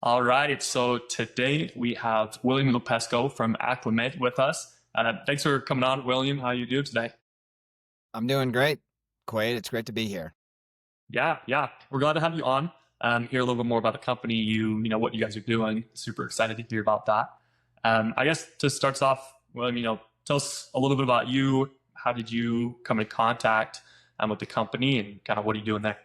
All right, so today we have William Lepesko from Aclymate with us. Thanks for coming on, William. How you doing today? I'm doing great, Quade. It's great to be here. Yeah, we're glad to have you on. Hear a little bit more about the company, what you guys are doing. Super excited to hear about that. I guess to start us off, William, tell us a little bit about you. How did you come in contact with the company, and kind of what are you doing there?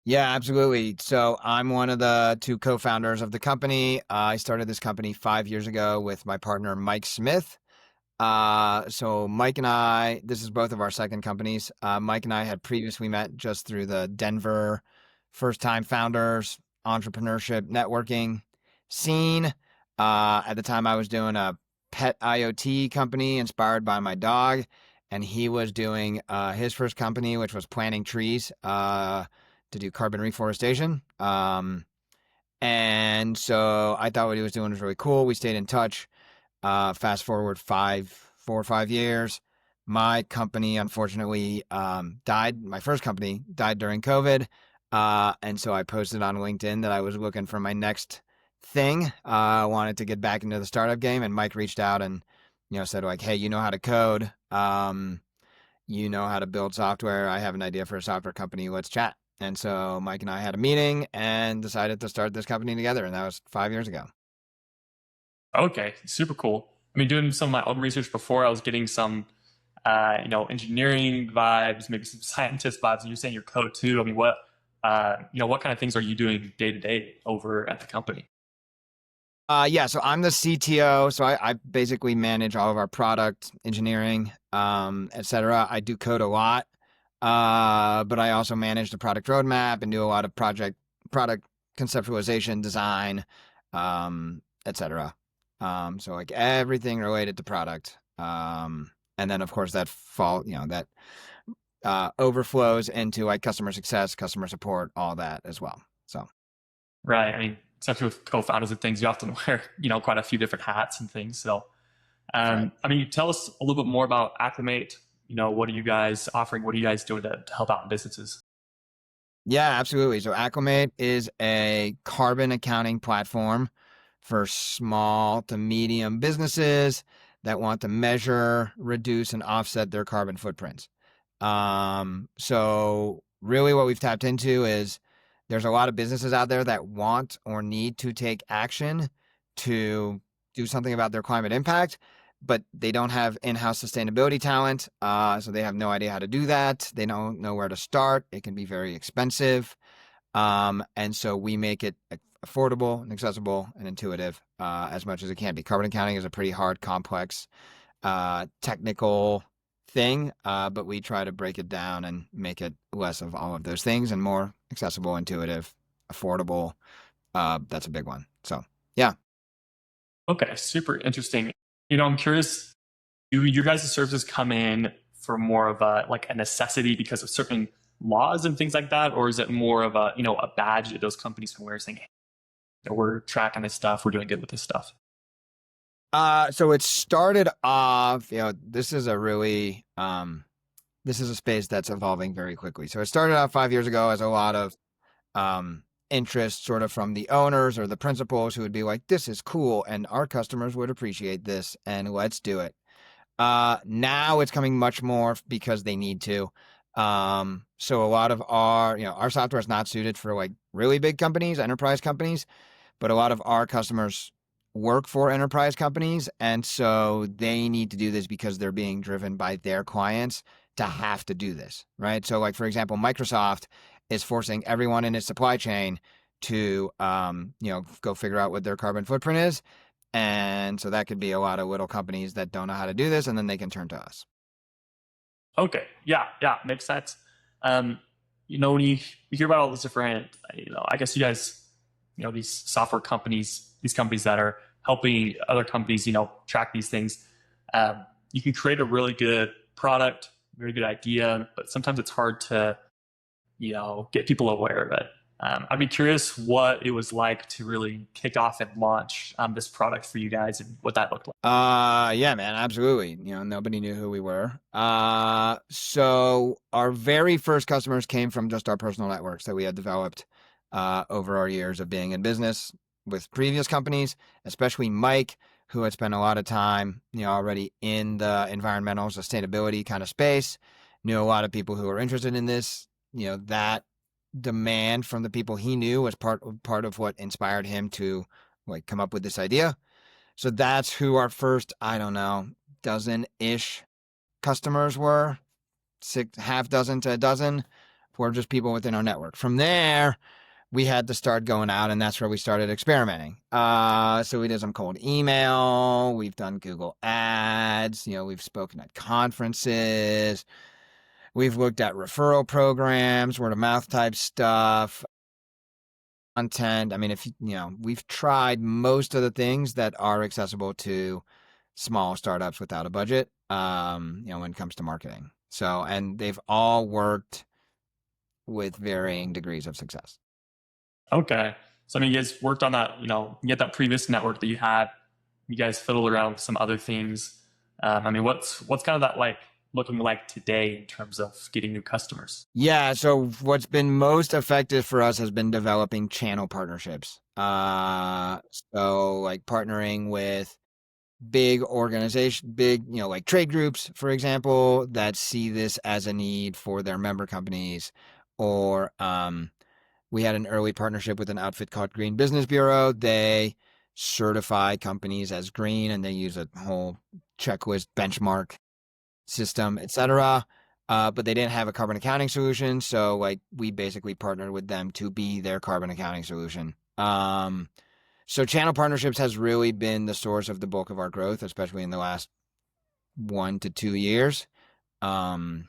Yeah, absolutely. So I'm one of the two co-founders of the company. I started this company 5 years ago with my partner, Mike Smith. So Mike and I, this is both of our second companies. Mike and I had previously met just through the Denver first-time founders, entrepreneurship, networking scene. At the time, I was doing a pet IoT company inspired by my dog, and he was doing his first company, which was planting trees to do carbon reforestation. And so I thought what he was doing was really cool. We stayed in touch. Fast forward 4 or 5 years, my company unfortunately died. My first company died during COVID, and so I posted on LinkedIn that I was looking for my next thing. I wanted to get back into the startup game, and Mike reached out and said like, "Hey, you know how to code, you know how to build software. I have an idea for a software company. Let's chat." And so Mike and I had a meeting and decided to start this company together, and that was 5 years ago. Okay, super cool. I mean, doing some of my own research before, I was getting some, engineering vibes, maybe some scientist vibes, and you're saying your code too. I mean, what kind of things are you doing day to day over at the company? Yeah, so I'm the CTO, so I basically manage all of our product engineering, et cetera. I do code a lot, but I also manage the product roadmap and do a lot of product conceptualization, design, et cetera. So like everything related to product. And then of course that overflows into like customer success, customer support, all that as well. So. Right. I mean, especially with co-founders and things, you often wear, quite a few different hats and things. So, That's right. I mean, tell us a little bit more about Acclimate. What are you guys offering? What are you guys doing to help out businesses? Yeah, absolutely. So Aclymate is a carbon accounting platform for small to medium businesses that want to measure, reduce, and offset their carbon footprints. So really what we've tapped into is there's a lot of businesses out there that want or need to take action to do something about their climate impact, but they don't have in-house sustainability talent. So they have no idea how to do that. They don't know where to start. It can be very expensive. And so we make it affordable and accessible and intuitive as much as it can be. Carbon accounting is a pretty hard, complex, technical thing, but we try to break it down and make it less of all of those things and more accessible, intuitive, affordable. That's a big one. So, yeah. Okay, super interesting. I'm curious, do your guys' services come in for more of a necessity because of certain laws and things like that, or is it more of a badge that those companies can wear saying, hey, we're tracking this stuff, we're doing good with this stuff? So it started off, this is a space that's evolving very quickly. So it started out 5 years ago as a lot of interest sort of from the owners or the principals who would be like, this is cool and our customers would appreciate this and let's do it. Now it's coming much more because they need to. So a lot of our software is not suited for like really big companies, enterprise companies, but a lot of our customers work for enterprise companies. And so they need to do this because they're being driven by their clients to have to do this, right? So like, for example, Microsoft is forcing everyone in its supply chain to, go figure out what their carbon footprint is. And so that could be a lot of little companies that don't know how to do this, and then they can turn to us. Okay, yeah, makes sense. Um, when you hear about all these different, I guess you guys, these software companies, these companies that are helping other companies, track these things. You can create a really good product, very good idea, but sometimes it's hard to, get people aware of it. I'd be curious what it was like to really kick off and launch this product for you guys and what that looked like. Yeah, man, absolutely. Nobody knew who we were. So our very first customers came from just our personal networks that we had developed over our years of being in business. with previous companies, especially Mike, who had spent a lot of time, already in the environmental sustainability kind of space, knew a lot of people who were interested in this. That demand from the people he knew was part of what inspired him to come up with this idea. So that's who our first, I don't know, dozen-ish customers were, half dozen to a dozen, were just people within our network. From there, we had to start going out, and that's where we started experimenting. So we did some cold email. We've done Google Ads. We've spoken at conferences. We've looked at referral programs, word of mouth type stuff, content. I mean, we've tried most of the things that are accessible to small startups without a budget, when it comes to marketing. So, and they've all worked with varying degrees of success. Okay. So I mean, you guys worked on that. You get that previous network that you had. You guys fiddled around with some other things. I mean, what's kind of that like looking like today in terms of getting new customers? Yeah. So what's been most effective for us has been developing channel partnerships. So like partnering with big organizations, like trade groups, for example, that see this as a need for their member companies, or we had an early partnership with an outfit called Green Business Bureau. They certify companies as green, and they use a whole checklist benchmark system, etc. But they didn't have a carbon accounting solution, so we basically partnered with them to be their carbon accounting solution. So channel partnerships has really been the source of the bulk of our growth, especially in the last 1 to 2 years. And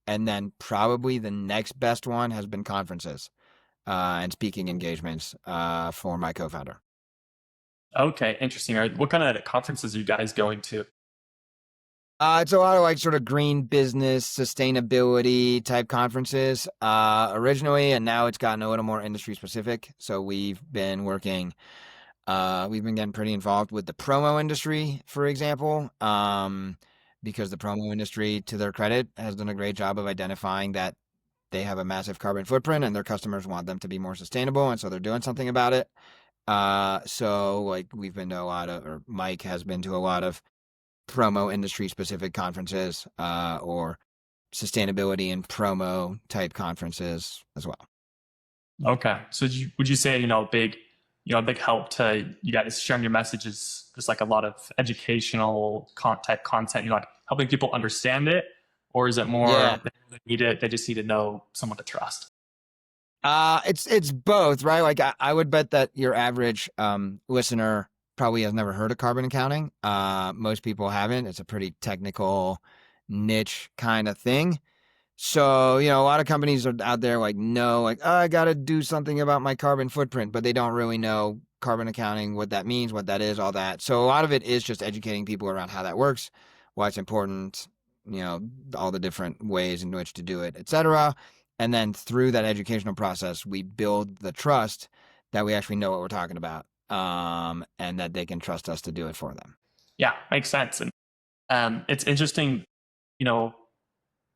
then probably the next best one has been conferences and speaking engagements for my co-founder. Okay, interesting. All right, what kind of conferences are you guys going to? It's a lot of sort of green business, sustainability type conferences originally, and now it's gotten a little more industry specific. So we've been getting pretty involved with the promo industry, for example, because the promo industry, to their credit, has done a great job of identifying that they have a massive carbon footprint and their customers want them to be more sustainable, and so they're doing something about it. So we've been to or Mike has been to a lot of promo industry specific conferences, or sustainability and promo type conferences as well. Okay, so would you say a big help to you guys sharing your messages, just like a lot of educational type content, like helping people understand it, or is it more Yeah. they just need to know someone to trust? It's both, right? I would bet that your average listener probably has never heard of carbon accounting. Most people haven't. It's a pretty technical niche kind of thing. So, a lot of companies are out there oh, I got to do something about my carbon footprint, but they don't really know carbon accounting, what that means, what that is, all that. So a lot of it is just educating people around how that works, why it's important, all the different ways in which to do it, etc. And then through that educational process, we build the trust that we actually know what we're talking about, and that they can trust us to do it for them. Yeah, makes sense. And it's interesting, you know,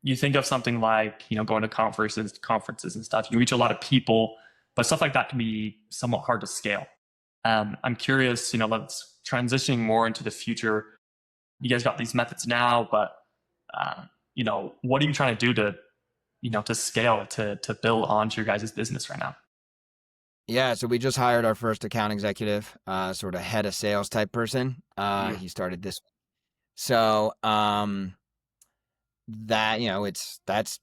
you think of something like, going to conferences and stuff. You reach a lot of people, but stuff like that can be somewhat hard to scale. I'm curious, let's transitioning more into the future. You guys got these methods now, but what are you trying to do to scale to build onto your guys' business right now? Yeah, so we just hired our first account executive, sort of head of sales type person. He started this. So that that's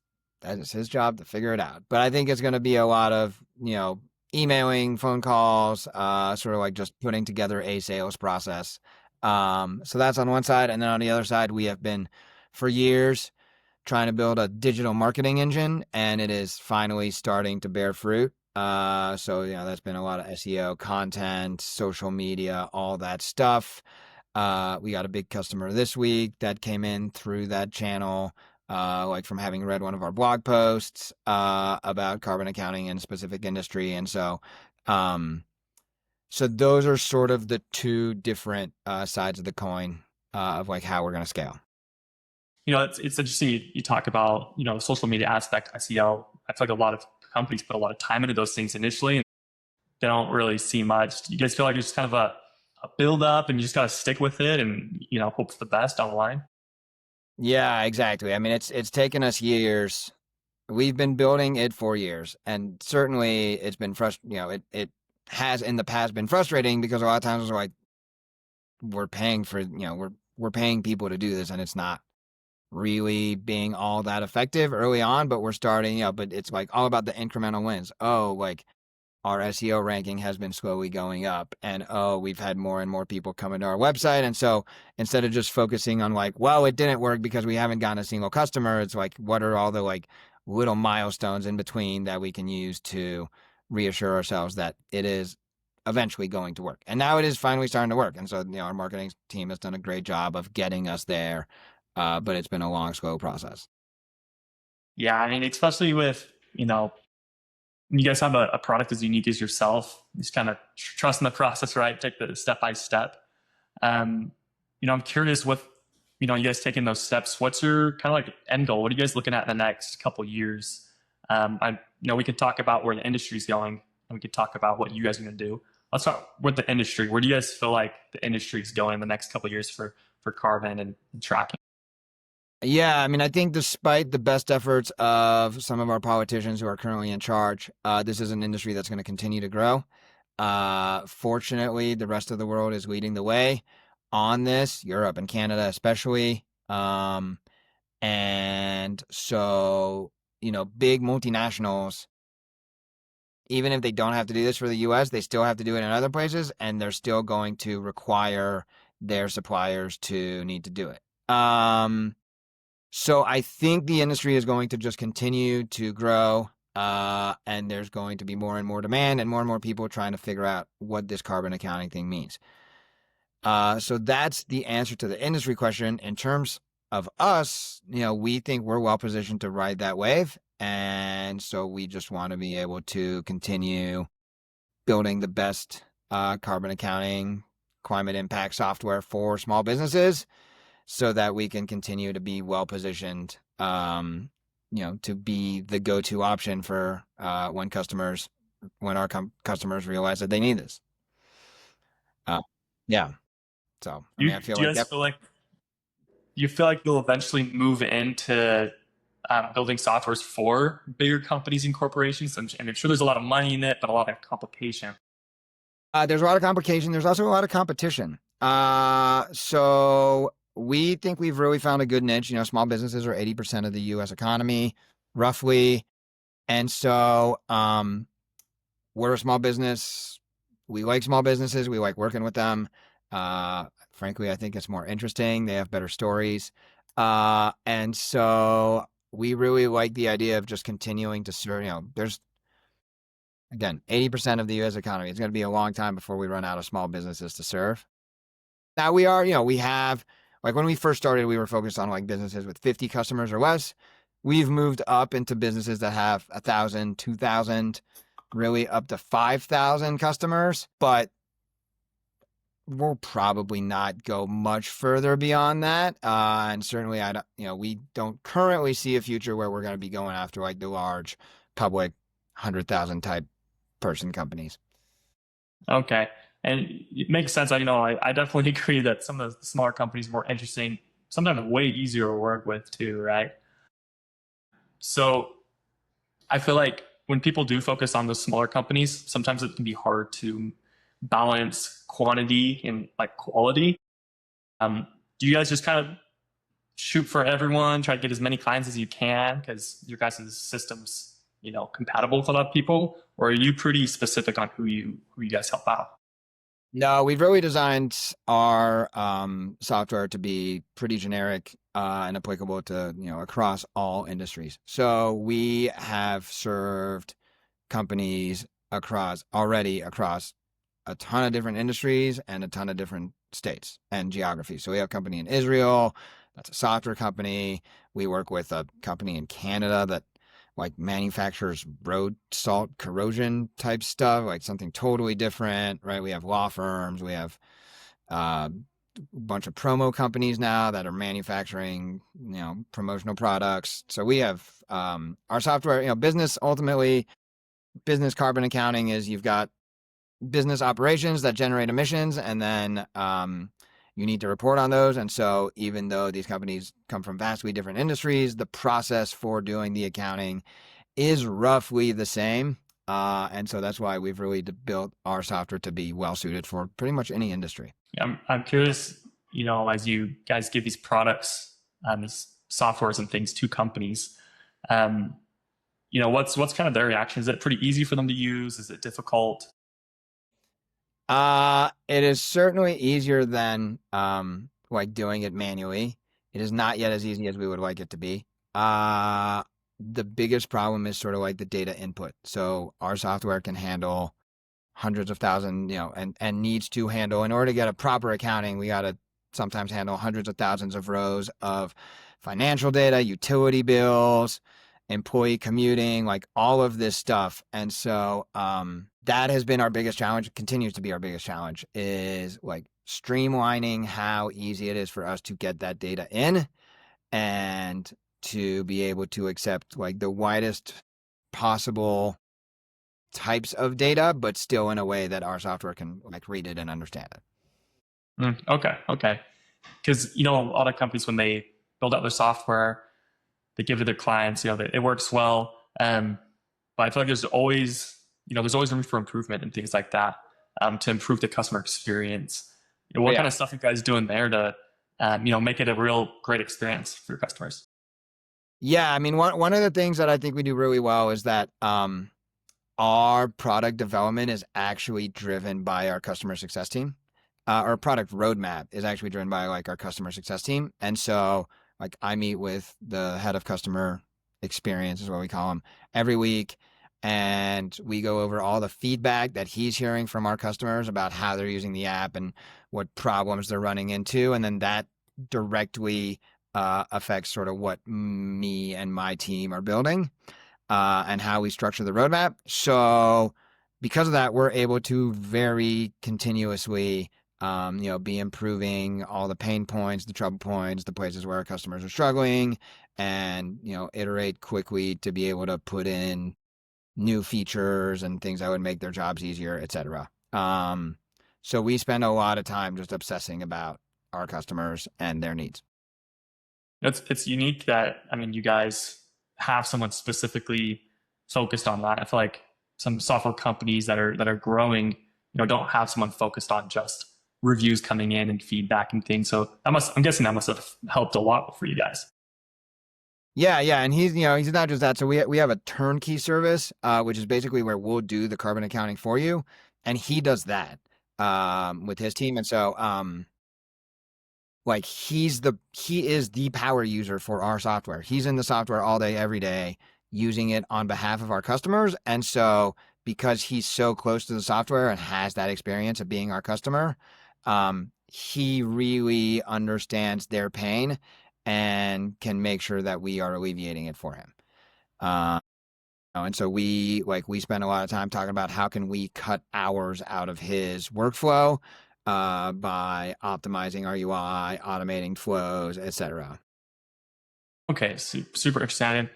his job to figure it out. But I think it's going to be a lot of emailing, phone calls, sort of just putting together a sales process. So that's on one side, and then on the other side, we have been for years trying to build a digital marketing engine, and it is finally starting to bear fruit. So that's been a lot of SEO, content, social media, all that stuff. We got a big customer this week that came in through that channel, from having read one of our blog posts about carbon accounting in a specific industry. And so those are sort of the two different sides of the coin of how we're going to scale. It's interesting you talk about, social media aspect, SEO. I feel like a lot of companies put a lot of time into those things initially. they don't really see much. Do you guys feel like it's kind of a build up and you just got to stick with it and, hope for the best down the line? Yeah, exactly. I mean, it's taken us years. We've been building it for years, and certainly it's been it has in the past been frustrating because a lot of times it's like we're paying for, we're paying people to do this, and it's not really being all that effective early on, but we're starting, but it's like all about the incremental wins. Oh, like our SEO ranking has been slowly going up, and oh, we've had more and more people come into our website. And so instead of just focusing on like, well, it didn't work because we haven't gotten a single customer, it's like, what are all the like little milestones in between that we can use to reassure ourselves that it is eventually going to work? And now it is finally starting to work. And so, our marketing team has done a great job of getting us there. But it's been a long, slow process. Yeah, I mean, especially with, you guys have a product as unique as yourself, just kind of trust in the process, right? Take the step by step. I'm curious with, you guys taking those steps, what's your kind of like end goal? What are you guys looking at in the next couple of years? We could talk about where the industry is going and we could talk about what you guys are going to do. Let's start with the industry. Where do you guys feel like the industry is going in the next couple of years for carbon and tracking? Yeah, I mean, I think despite the best efforts of some of our politicians who are currently in charge, this is an industry that's going to continue to grow. Fortunately, the rest of the world is leading the way on this, Europe and Canada especially. And so, big multinationals, even if they don't have to do this for the US, they still have to do it in other places, and they're still going to require their suppliers to need to do it. So I think the industry is going to just continue to grow, and there's going to be more and more demand and more people trying to figure out what this carbon accounting thing means. So that's the answer to the industry question. In terms of us, we think we're well positioned to ride that wave. And so we just want to be able to continue building the best carbon accounting, climate impact software for small businesses so that we can continue to be well positioned, to be the go-to option for when our customers realize that they need this. Yeah. So, I mean, I feel Do you like guys that. feel like you'll eventually move into building softwares for bigger companies and corporations? And I'm sure there's a lot of money in it, but a lot of complication. There's a lot of complication. There's also a lot of competition. So we think we've really found a good niche. Small businesses are 80% of the U.S. economy, roughly. And so we're a small business. We like small businesses. We like working with them. Frankly, I think it's more interesting. They have better stories. And so we really like the idea of just continuing to serve. There's, again, 80% of the U.S. economy. It's going to be a long time before we run out of small businesses to serve. Now we have, like when we first started, we were focused on like businesses with 50 customers or less. We've moved up into businesses that have 1,000, 2,000, really up to 5,000 customers, but we'll probably not go much further beyond that. And certainly we don't currently see a future where we're going to be going after like the large public 100,000 type person companies. Okay. And it makes sense. I definitely agree that some of the smaller companies are more interesting, sometimes way easier to work with too, right? So I feel like when people do focus on those smaller companies, sometimes it can be hard to balance quantity and like quality. Do you guys just kind of shoot for everyone, try to get as many clients as you can because your guys' systems, compatible with a lot of people, or are you pretty specific on who you guys help out? No, we've really designed our software to be pretty generic and applicable to across all industries. So we have served companies already across a ton of different industries and a ton of different states and geographies. So we have a company in Israel, that's a software company. We work with a company in Canada that like manufactures road salt corrosion type stuff, like something totally different, right? We have law firms, we have a bunch of promo companies now that are manufacturing, promotional products. So we have our software, business carbon accounting is you've got business operations that generate emissions, and then you need to report on those. And so, even though these companies come from vastly different industries, the process for doing the accounting is roughly the same. And so that's why we've really built our software to be well suited for pretty much any industry. I'm curious, as you guys give these products, these softwares and things to companies, um, what's kind of their reaction? Is it pretty easy for them to use? Is it difficult? It is certainly easier than like doing it manually. It is not yet as easy as we would like it to be. The biggest problem is sort of like the data input. So our software can handle hundreds of thousands, and needs to handle, in order to get a proper accounting, we got to sometimes handle hundreds of thousands of rows of financial data, utility bills, employee commuting, like all of this stuff. And so that has been our biggest challenge, continues to be our biggest challenge, is like streamlining how easy it is for us to get that data in and to be able to accept like the widest possible types of data, but still in a way that our software can like read it and understand it. Okay. Because a lot of companies, when they build out their software, they give it to their clients. It works well, but I feel like there's always room for improvement and things like that, to improve the customer experience. What Yeah. kind of stuff you guys doing there to make it a real great experience for your customers? Yeah, I mean, one of the things that I think we do really well is that our product development is actually driven by our customer success team. Our product roadmap is actually driven by like our customer success team. And so like I meet with the head of customer experience is what we call him every week. And we go over all the feedback that he's hearing from our customers about how they're using the app and what problems they're running into. And then that directly affects sort of what me and my team are building and how we structure the roadmap. So because of that, we're able to very continuously, be improving all the pain points, the trouble points, the places where our customers are struggling, and iterate quickly to be able to put in new features and things that would make their jobs easier, etc. So we spend a lot of time just obsessing about our customers and their needs. It's unique that you guys have someone specifically focused on that. I feel like some software companies that are growing, don't have someone focused on just reviews coming in and feedback and things. So I'm guessing that must have helped a lot for you guys. Yeah, and he's not just that. So we have a turnkey service, which is basically where we'll do the carbon accounting for you, and he does that with his team. And so like he is the power user for our software. He's in the software all day, every day, using it on behalf of our customers. And so because he's so close to the software and has that experience of being our customer, he really understands their pain and can make sure that we are alleviating it for him. And so we spend a lot of time talking about how can we cut hours out of his workflow by optimizing our UI, automating flows, etc. Okay, super excited.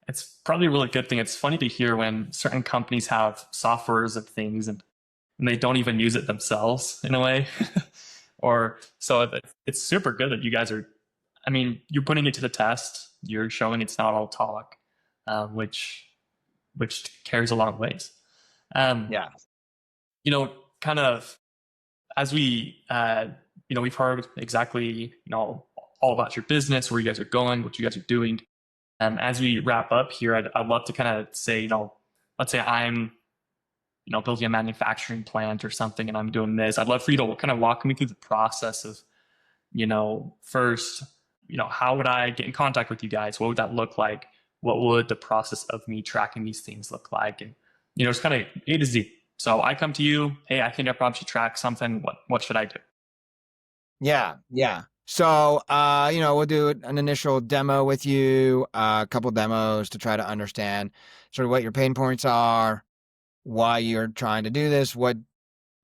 It's probably a really good thing. It's funny to hear when certain companies have softwares and things and they don't even use it themselves in a way. Or so it's super good that you guys are, you're putting it to the test. You're showing it's not all talk, which carries a lot of weight. Um, Yeah. Kind of as we've heard exactly, all about your business, where you guys are going, what you guys are doing. As we wrap up here, I'd love to kind of say, let's say I'm, building a manufacturing plant or something, and I'm doing this. I'd love for you to kind of walk me through the process of, first, how would I get in contact with you guys? What would that look like? What would the process of me tracking these things look like? And, it's kind of A to Z. So I come to you, hey, I think I probably should track something. What should I do? Yeah. So, we'll do an initial demo with you, a couple demos to try to understand sort of what your pain points are, why you're trying to do this, what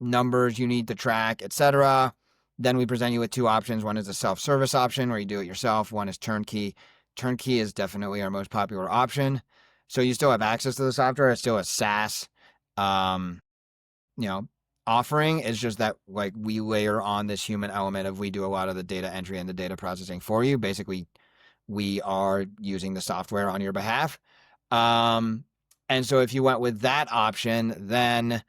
numbers you need to track, etc. Then we present you with two options. One is a self-service option where you do it yourself. One is turnkey. Turnkey is definitely our most popular option. So you still have access to the software. It's still a SaaS, um, you know, offering. It's just that like we layer on this human element of we do a lot of the data entry and the data processing for you. Basically, we are using the software on your behalf. Um, and so if you went with that option, then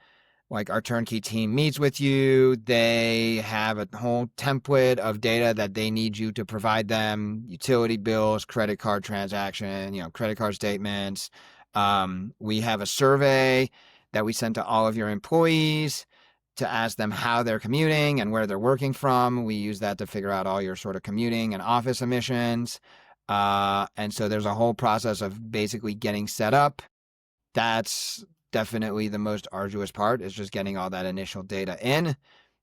like our turnkey team meets with you. They have a whole template of data that they need you to provide them: utility bills, credit card transaction, credit card statements. We have a survey that we send to all of your employees to ask them how they're commuting and where they're working from. We use that to figure out all your sort of commuting and office emissions. And so there's a whole process of basically getting set up. That's definitely the most arduous part, is just getting all that initial data in.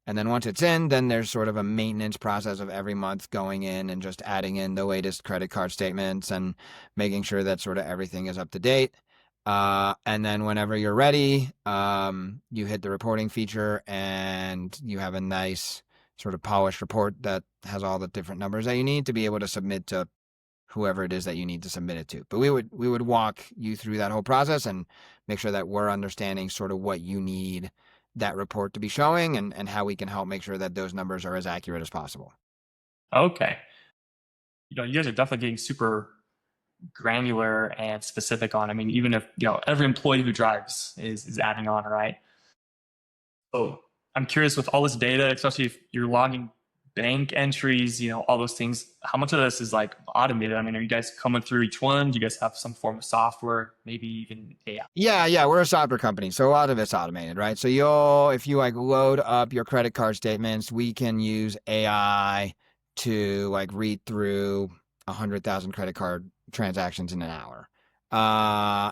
And then once it's in, then there's sort of a maintenance process of every month going in and just adding in the latest credit card statements and making sure that sort of everything is up to date. And then whenever you're ready, you hit the reporting feature and you have a nice sort of polished report that has all the different numbers that you need to be able to submit to whoever it is that you need to submit it to. But we would walk you through that whole process and make sure that we're understanding sort of what you need that report to be showing, and how we can help make sure that those numbers are as accurate as possible. Okay. You guys are definitely getting super granular and specific on. I mean, even if every employee who drives is adding on, right? So I'm curious, with all this data, especially if you're logging bank entries, all those things, how much of this is like automated? I mean, are you guys coming through each one? Do you guys have some form of software, maybe even AI? Yeah, we're a software company, so a lot of it's automated, right? So if you like load up your credit card statements, we can use AI to like read through 100,000 credit card transactions in an hour,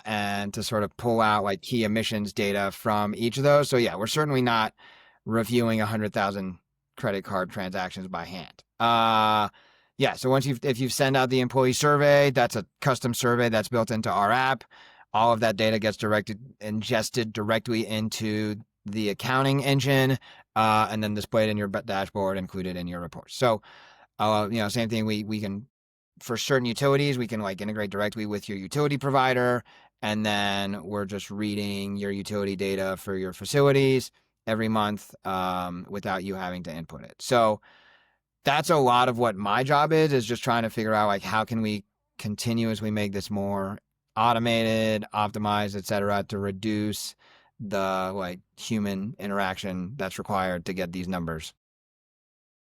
and to sort of pull out like key emissions data from each of those. So yeah, we're certainly not reviewing 100,000 credit card transactions by hand. Yeah, so if you send out the employee survey, that's a custom survey that's built into our app. All of that data gets ingested directly into the accounting engine, and then displayed in your dashboard, included in your reports. So, same thing. We can, for certain utilities, we can like integrate directly with your utility provider, and then we're just reading your utility data for your facilities every month, without you having to input it. So that's a lot of what my job is just trying to figure out like how can we continuously make this more automated, optimized, et cetera, to reduce the like human interaction that's required to get these numbers.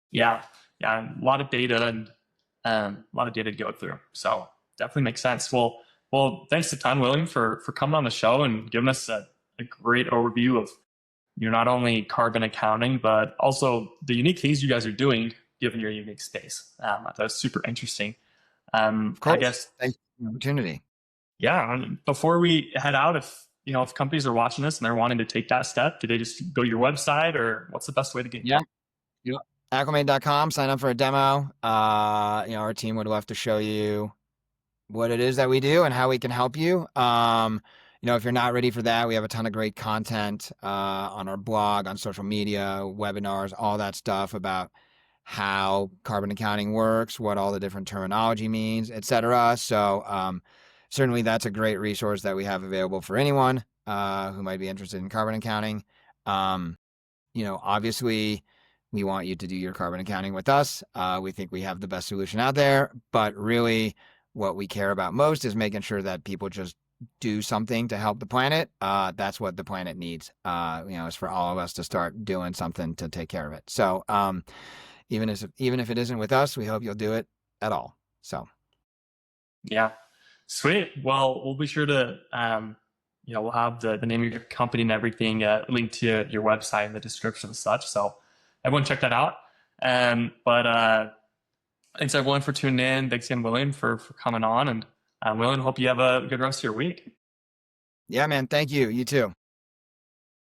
Yeah, yeah, a lot of data and a lot of data to go through. So definitely makes sense. Well, thanks a ton, William, for coming on the show and giving us a great overview of not only carbon accounting, but also the unique things you guys are doing given your unique space. That was super interesting. Of I course. guess, Thanks for the opportunity. yeah. Before we head out, if companies are watching this and they're wanting to take that step, do they just go to your website, or what's the best way to get? Yeah. Yeah. Aclymate.com, sign up for a demo. Our team would love to show you what it is that we do and how we can help you. If you're not ready for that, we have a ton of great content on our blog, on social media, webinars, all that stuff about how carbon accounting works, what all the different terminology means, etc. So certainly that's a great resource that we have available for anyone who might be interested in carbon accounting. Obviously we want you to do your carbon accounting with us. We think we have the best solution out there, but really what we care about most is making sure that people just do something to help the planet. That's what the planet needs, is for all of us to start doing something to take care of it. So, even if it isn't with us, we hope you'll do it at all. So, Yeah, sweet. Well, we'll be sure to, we'll have the name of your company and everything linked to your website in the description and such. So everyone check that out. But thanks everyone for tuning in. Thanks again, William, for coming on. And William, hope you have a good rest of your week. yeah, man. Thank you. You too.